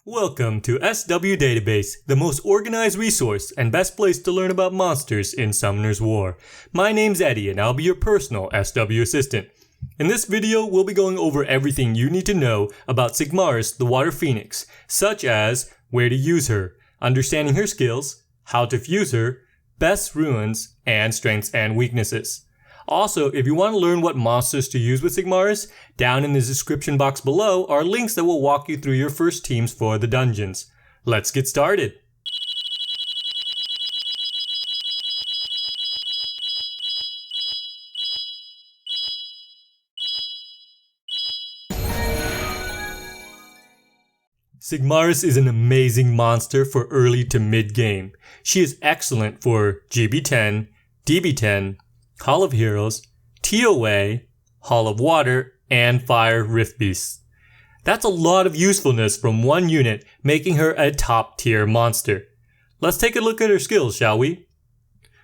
Welcome to SW Database, the most organized resource and best place to learn about monsters in Summoner's War. My name's Eddie and I'll be your personal SW assistant. In this video, we'll be going over everything you need to know about Sigmarus the Water Phoenix, such as where to use her, understanding her skills, how to fuse her, best runes, and strengths and weaknesses. Also, if you want to learn what monsters to use with Sigmarus, down in the description box below are links that will walk you through your first teams for the dungeons. Let's get started! Sigmarus is an amazing monster for early to mid game. She is excellent for GB10, DB10, Hall of Heroes, TOA, Hall of Water, and Fire Rift Beasts. That's a lot of usefulness from one unit, making her a top tier monster. Let's take a look at her skills, shall we?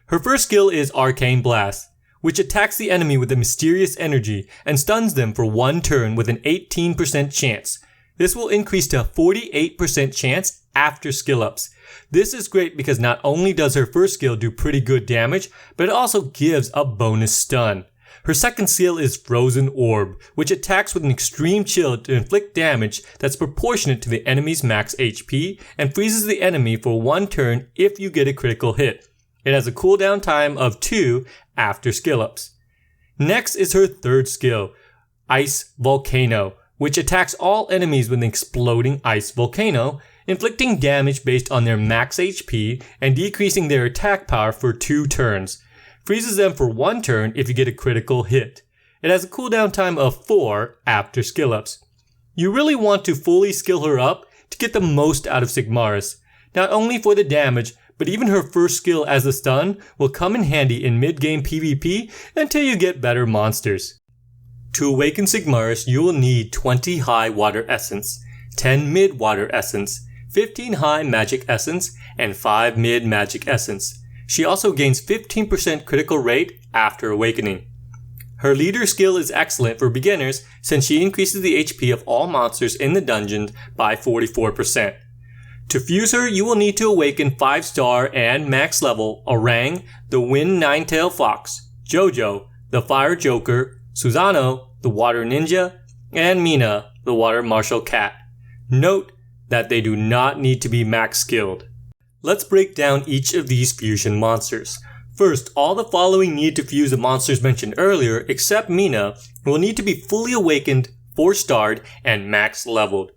Her first skill is Arcane Blast, which attacks the enemy with a mysterious energy and stuns them for one turn with an 18% chance. This will increase to a 48% chance after skill ups. This is great because not only does her first skill do pretty good damage, but it also gives a bonus stun. Her second skill is Frozen Orb, which attacks with an extreme chill to inflict damage that's proportionate to the enemy's max HP and freezes the enemy for one turn if you get a critical hit. It has a cooldown time of 2 after skill ups. Next is her third skill, Ice Volcano, which attacks all enemies with an exploding ice volcano, inflicting damage based on their max HP and decreasing their attack power for 2 turns. Freezes them for 1 turn if you get a critical hit. It has a cooldown time of 4 after skill ups. You really want to fully skill her up to get the most out of Sigmarus, not only for the damage, but even her first skill as a stun will come in handy in mid-game PvP until you get better monsters. To awaken Sigmarus, you will need 20 high water essence, 10 mid water essence, 15 high magic essence, and 5 mid magic essence. She also gains 15% critical rate after awakening. Her leader skill is excellent for beginners since she increases the HP of all monsters in the dungeon by 44%. To fuse her, you will need to awaken 5-star and max level Orang, the Wind Ninetail Fox, Jojo, the Fire Joker, Susano, the Water Ninja, and Mina, the Water Martial Cat. Note that they do not need to be max skilled. Let's break down each of these fusion monsters. First, all the following need to fuse the monsters mentioned earlier, except Mina, will need to be fully awakened, 4-starred, and max leveled.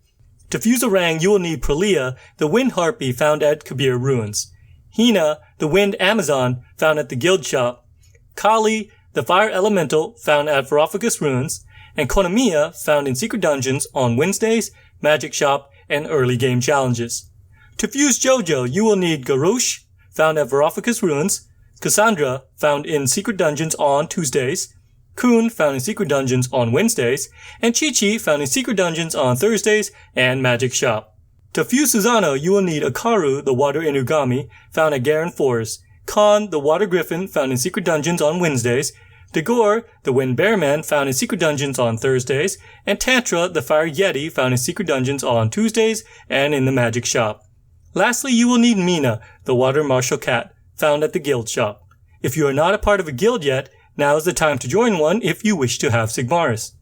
To fuse Orang, you will need Prelia, the Wind Harpy found at Kabir Ruins, Hina, the Wind Amazon found at the Guild Shop, Kali, the Fire Elemental found at Verophagus Ruins, and Konamiya found in Secret Dungeons on Wednesdays, Magic Shop, and early game challenges. To fuse Jojo, you will need Garrosh, found at Verophagus Ruins, Cassandra, found in Secret Dungeons on Tuesdays, Kun, found in Secret Dungeons on Wednesdays, and Chi-Chi, found in Secret Dungeons on Thursdays and Magic Shop. To fuse Susano, you will need Akaru, the Water Inugami, found at Garen Forest, Khan, the Water Griffin, found in Secret Dungeons on Wednesdays, Dagor, the Wind Bearman, found in Secret Dungeons on Thursdays, and Tantra, the Fire Yeti, found in Secret Dungeons on Tuesdays and in the Magic Shop. Lastly, you will need Mina, the Water Martial Cat, found at the Guild Shop. If you are not a part of a guild yet, now is the time to join one if you wish to have Sigmarus.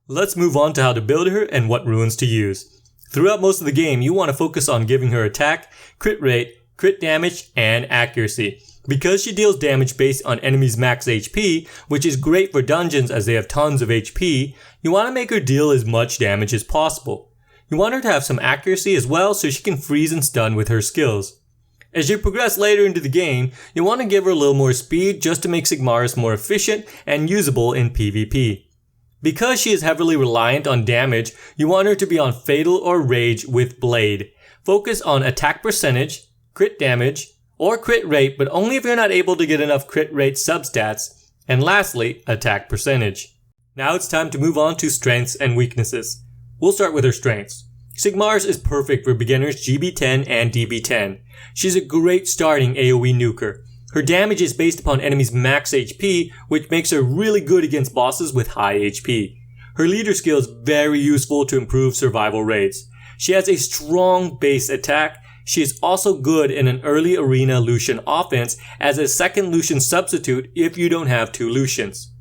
Let's move on to how to build her and what runes to use. Throughout most of the game, you want to focus on giving her attack, crit rate, crit damage, and accuracy. Because she deals damage based on enemies' max HP, which is great for dungeons as they have tons of HP, you want to make her deal as much damage as possible. You want her to have some accuracy as well so she can freeze and stun with her skills. As you progress later into the game, you want to give her a little more speed just to make Sigmarus more efficient and usable in PvP. Because she is heavily reliant on damage, you want her to be on Fatal or Rage with Blade. Focus on attack percentage, crit damage, or crit rate, but only if you're not able to get enough crit rate substats, and lastly, attack percentage. Now it's time to move on to strengths and weaknesses. We'll start with her strengths. Sigmarus is perfect for beginners GB10 and DB10. She's a great starting AoE nuker. Her damage is based upon enemies' max HP, which makes her really good against bosses with high HP. Her leader skill is very useful to improve survival rates. She has a strong base attack. She is also good in an early arena Lucian offense as a second Lucian substitute if you don't have two Lucians.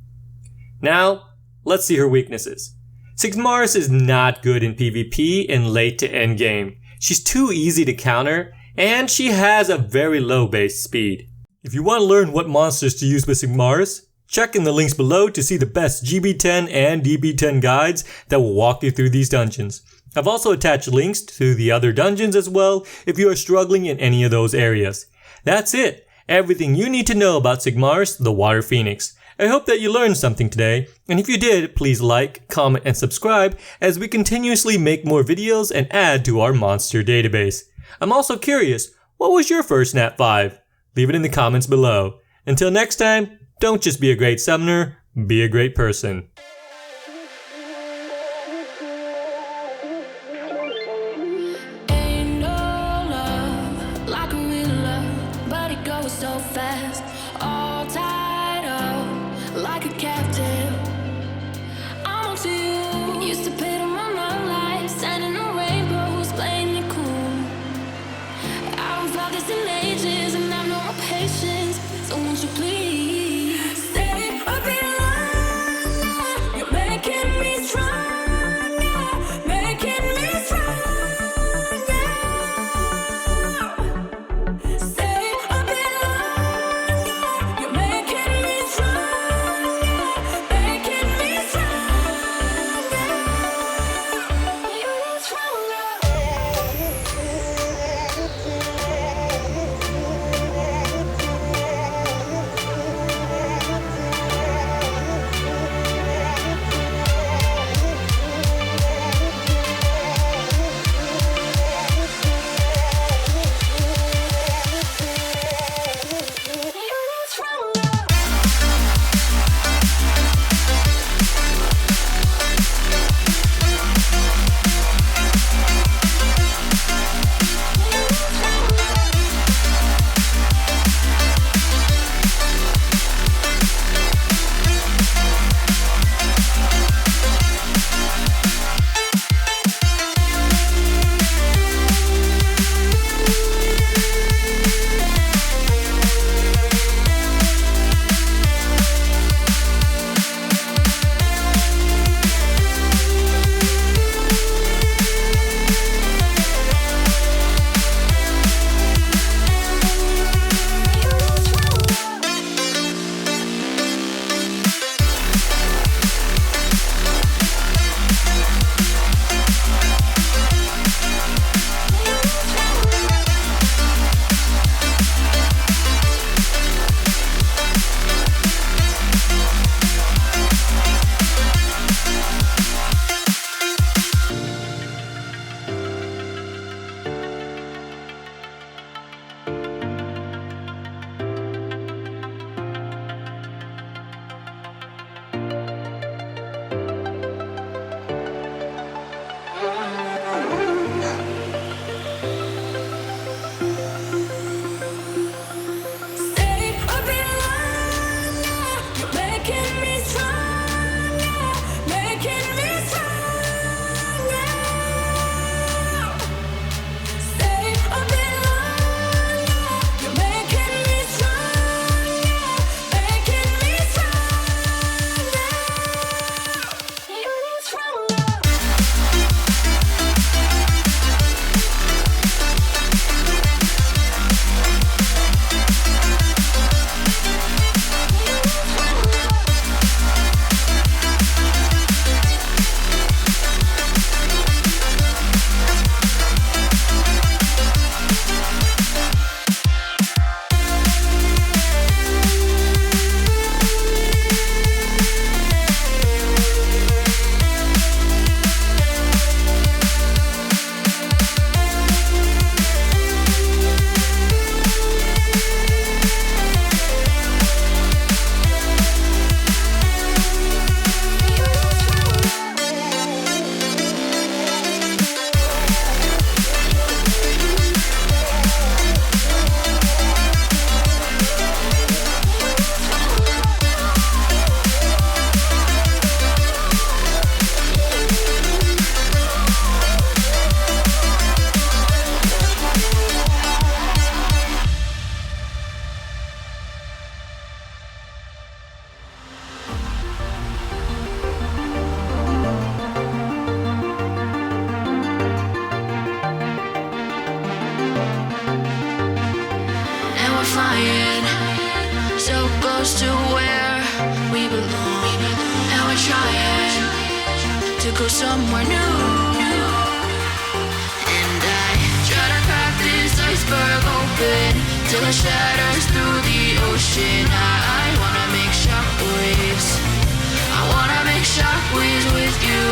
Now, let's see her weaknesses. Sigmarus is not good in PvP and late to end game. She's too easy to counter, and she has a very low base speed. If you want to learn what monsters to use with Sigmarus, check in the links below to see the best GB10 and DB10 guides that will walk you through these dungeons. I've also attached links to the other dungeons as well if you are struggling in any of those areas. That's it. Everything you need to know about Sigmarus the Water Phoenix. I hope that you learned something today, and if you did, please like, comment, and subscribe as we continuously make more videos and add to our monster database. I'm also curious, what was your first Nat 5? Leave it in the comments below. Until next time, don't just be a great summoner, be a great person. Ain't no love like a real love, but it goes so fast. All tied up like a captive. I'm on to you. Used to pit on my life, sending no rainbows, playing it cool. I haven't felt this in ages, and I've no more patience. So won't you please stay a bit longer? You're making me stronger, making me stronger. Stay a bit longer. flying so close to where we belong, and we're trying to go somewhere new. And I try to crack this iceberg open till it shatters through the ocean. I wanna make shockwaves. I wanna make shockwaves with you.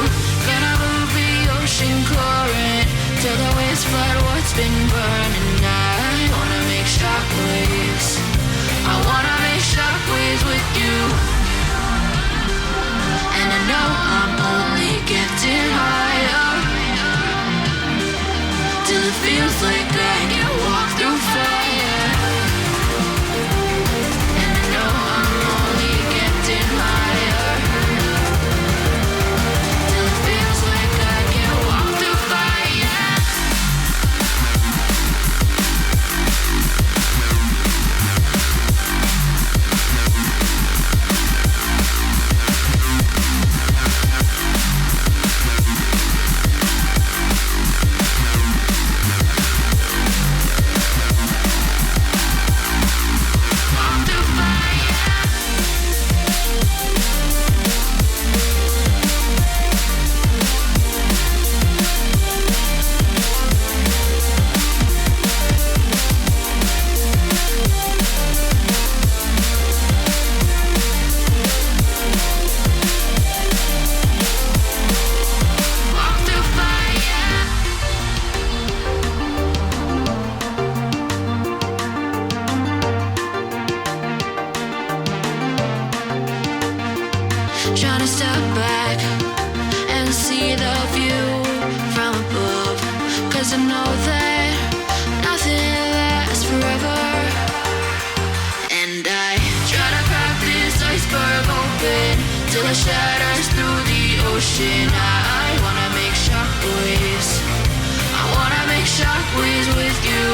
Gonna move the ocean current till the waves flood what's been burning. I wanna make shockwaves. I wanna make shockwaves with you. And I know I'm only getting higher till it feels like I can walk through fire. And I know I'm only getting higher till it feels like I can walk through fire. Trying to step back and see the view from above, 'cause I know that nothing lasts forever. And I try to crack this iceberg open till it shatters through the ocean. I wanna make shockwaves. I wanna make shockwaves with you.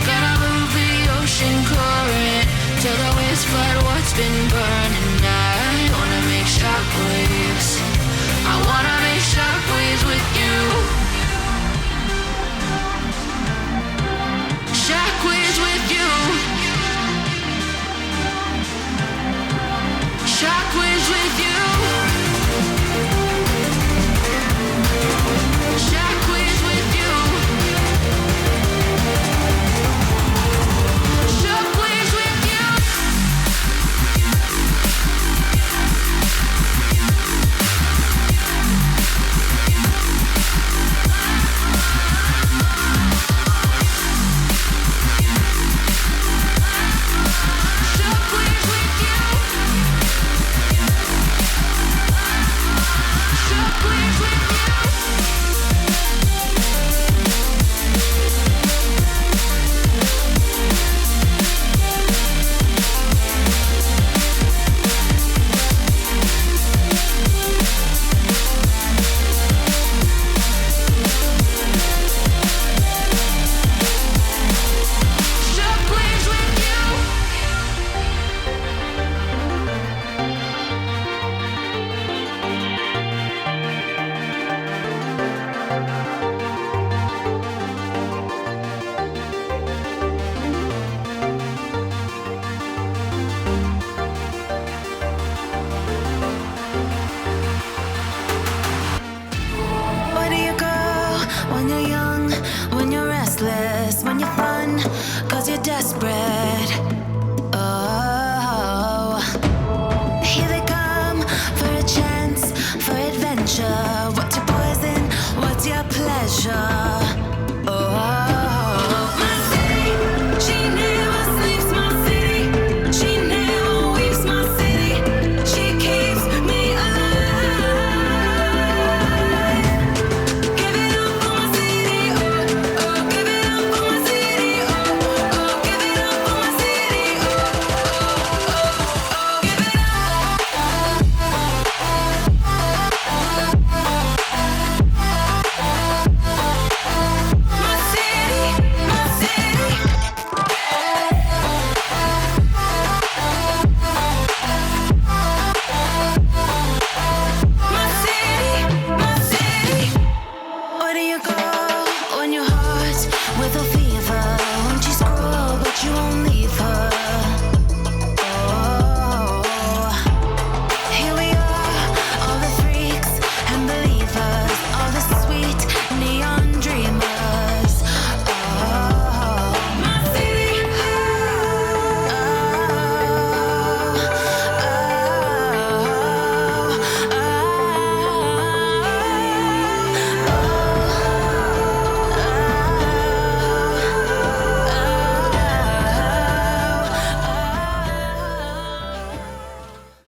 Gonna move the ocean current till the waves flood what's been burning. I wanna make shockwaves. I wanna make shockwaves with